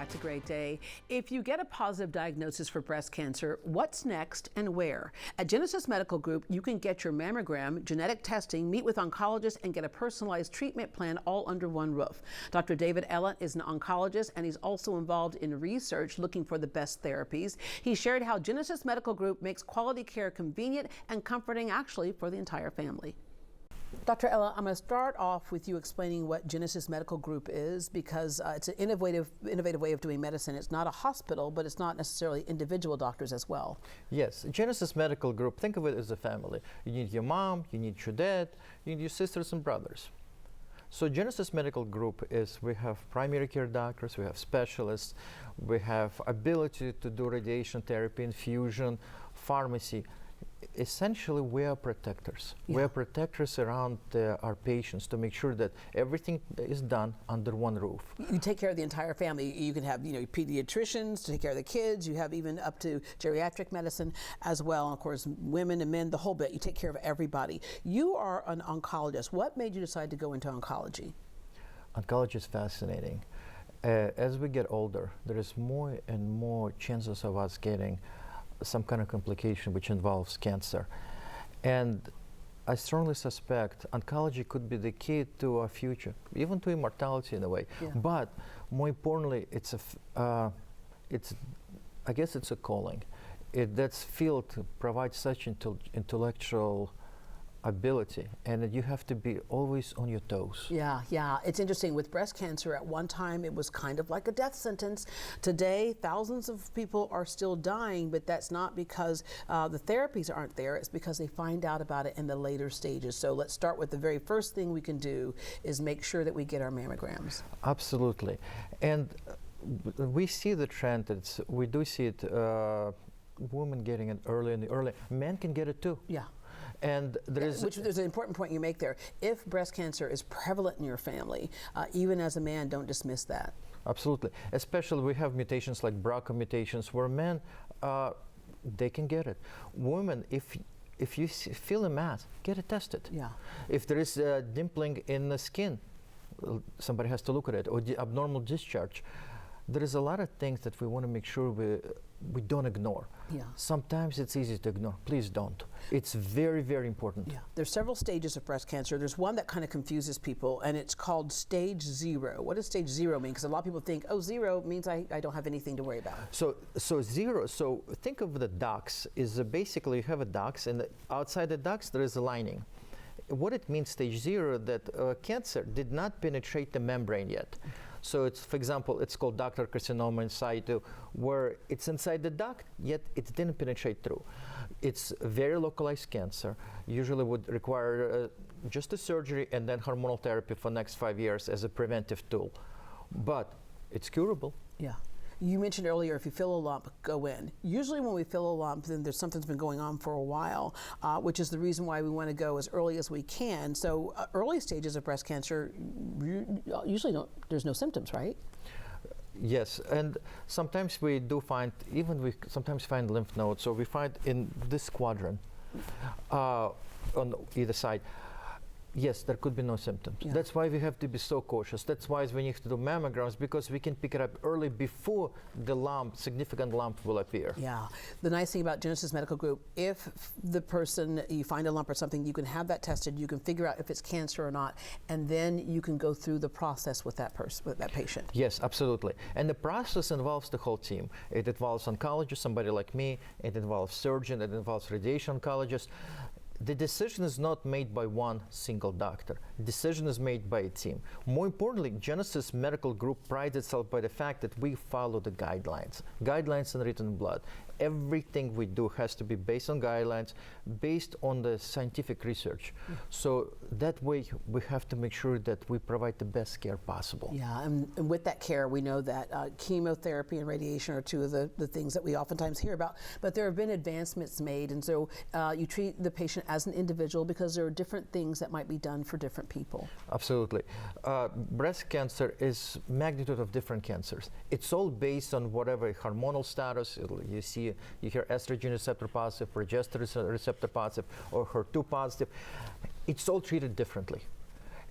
back to Great Day. If you get a positive diagnosis for breast cancer, what's next and where? At Genesis Medical Group, you can get your mammogram, genetic testing, meet with oncologists, and get a personalized treatment plan all under one roof. Dr. David Ellett is an oncologist, and he's also involved in research looking for the best therapies. He shared how Genesis Medical Group makes quality care convenient and comforting, actually, for the entire family. Dr. Ella, I'm going to start off with you explaining what Genesis Medical Group is, because it's an innovative way of doing medicine. It's not a hospital, but it's not necessarily individual doctors as well. Yes, Genesis Medical Group, think of it as a family. You need your mom, you need your dad, you need your sisters and brothers. So Genesis Medical Group is, we have primary care doctors, we have specialists, we have ability to do radiation therapy, infusion, pharmacy. Essentially, we are protectors. Yeah. We are protectors around our patients to make sure that everything is done under one roof. You take care of the entire family. You can have, pediatricians to take care of the kids. You have even up to geriatric medicine as well. And of course, women and men, the whole bit. You take care of everybody. You are an oncologist. What made you decide to go into oncology? Oncology is fascinating. As we get older, there is more and more chances of us getting some kind of complication which involves cancer. And I strongly suspect oncology could be the key to our future, even to immortality in a way. Yeah. But more importantly, I guess it's a calling. That field provides such intellectual ability, and you have to be always on your toes. Yeah. It's interesting. With breast cancer, at one time it was kind of like a death sentence. Today, thousands of people are still dying, but that's not because the therapies aren't there. It's because they find out about it in the later stages. So let's start with the very first thing we can do is make sure that we get our mammograms. Absolutely. And we see the trend. We do see it, women getting it early. Men can get it too. Yeah. And there's an important point you make there. If breast cancer is prevalent in your family, even as a man, don't dismiss that. Absolutely. Especially we have mutations like BRCA mutations where men, they can get it. Women, if you feel a mass, get it tested. Yeah. If there is a dimpling in the skin, somebody has to look at it, or the abnormal discharge. There is a lot of things that we want to make sure we don't ignore. Yeah. Sometimes it's easy to ignore. Please don't. It's very, very important. Yeah. There's several stages of breast cancer. There's one that kind of confuses people, and it's called stage 0. What does stage 0 mean? Because a lot of people think, 0 means I don't have anything to worry about. So 0, so think of the ducts, is basically you have a ducts, and outside the ducts there is a lining. What it means, stage 0, that cancer did not penetrate the membrane yet. So it's, for example, it's called ductal carcinoma in situ, where it's inside the duct, yet it didn't penetrate through. It's very localized cancer, usually would require just a surgery and then hormonal therapy for the next 5 years as a preventive tool. But it's curable. Yeah. You mentioned earlier, if you feel a lump, go in. Usually when we feel a lump, then there's something's been going on for a while, which is the reason why we want to go as early as we can. So early stages of breast cancer, usually there's no symptoms, right? Yes, and sometimes we do find, we sometimes find lymph nodes, or we find in this quadrant on either side. Yes, there could be no symptoms. Yeah. That's why we have to be so cautious. That's why we need to do mammograms, because we can pick it up early before the significant lump will appear. Yeah. The nice thing about Genesis Medical Group, if you find a lump or something, you can have that tested, you can figure out if it's cancer or not, and then you can go through the process with that patient. Yes, absolutely. And the process involves the whole team. It involves oncologists, somebody like me, it involves surgeon, it involves radiation oncologist. The decision is not made by one single doctor. The decision is made by a team. More importantly, Genesis Medical Group prides itself by the fact that we follow the guidelines in written blood. Everything we do has to be based on guidelines, based on the scientific research. So that way we have to make sure that we provide the best care possible. Yeah, and with that care, we know that chemotherapy and radiation are two of the things that we oftentimes hear about, but there have been advancements made, and so you treat the patient as an individual because there are different things that might be done for different people. Absolutely. Breast cancer is magnitude of different cancers. It's all based on whatever hormonal status. You hear estrogen receptor positive, progesterone receptor positive, or HER2 positive. It's all treated differently.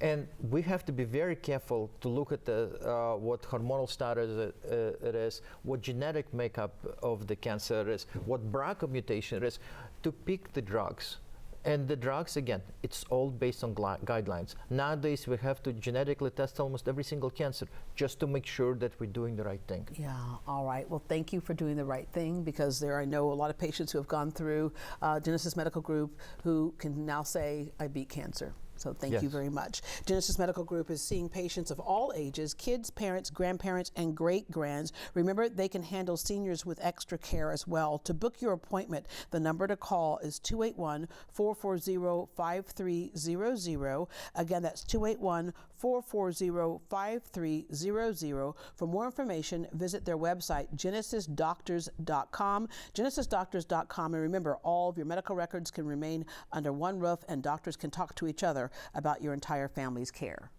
And we have to be very careful to look at the, what hormonal status it is, what genetic makeup of the cancer is, what BRCA mutation is, to pick the drugs. And the drugs, again, it's all based on guidelines. Nowadays, we have to genetically test almost every single cancer just to make sure that we're doing the right thing. Yeah, all right. Well, thank you for doing the right thing, because I know a lot of patients who have gone through Genesis Medical Group who can now say, I beat cancer. So thank you very much. Genesis Medical Group is seeing patients of all ages, kids, parents, grandparents, and great-grands. Remember, they can handle seniors with extra care as well. To book your appointment, the number to call is 281-440-5300. Again, that's 281-440-5300. For more information, visit their website, genesisdoctors.com, genesisdoctors.com. And remember, all of your medical records can remain under one roof, and doctors can talk to each other about your entire family's care.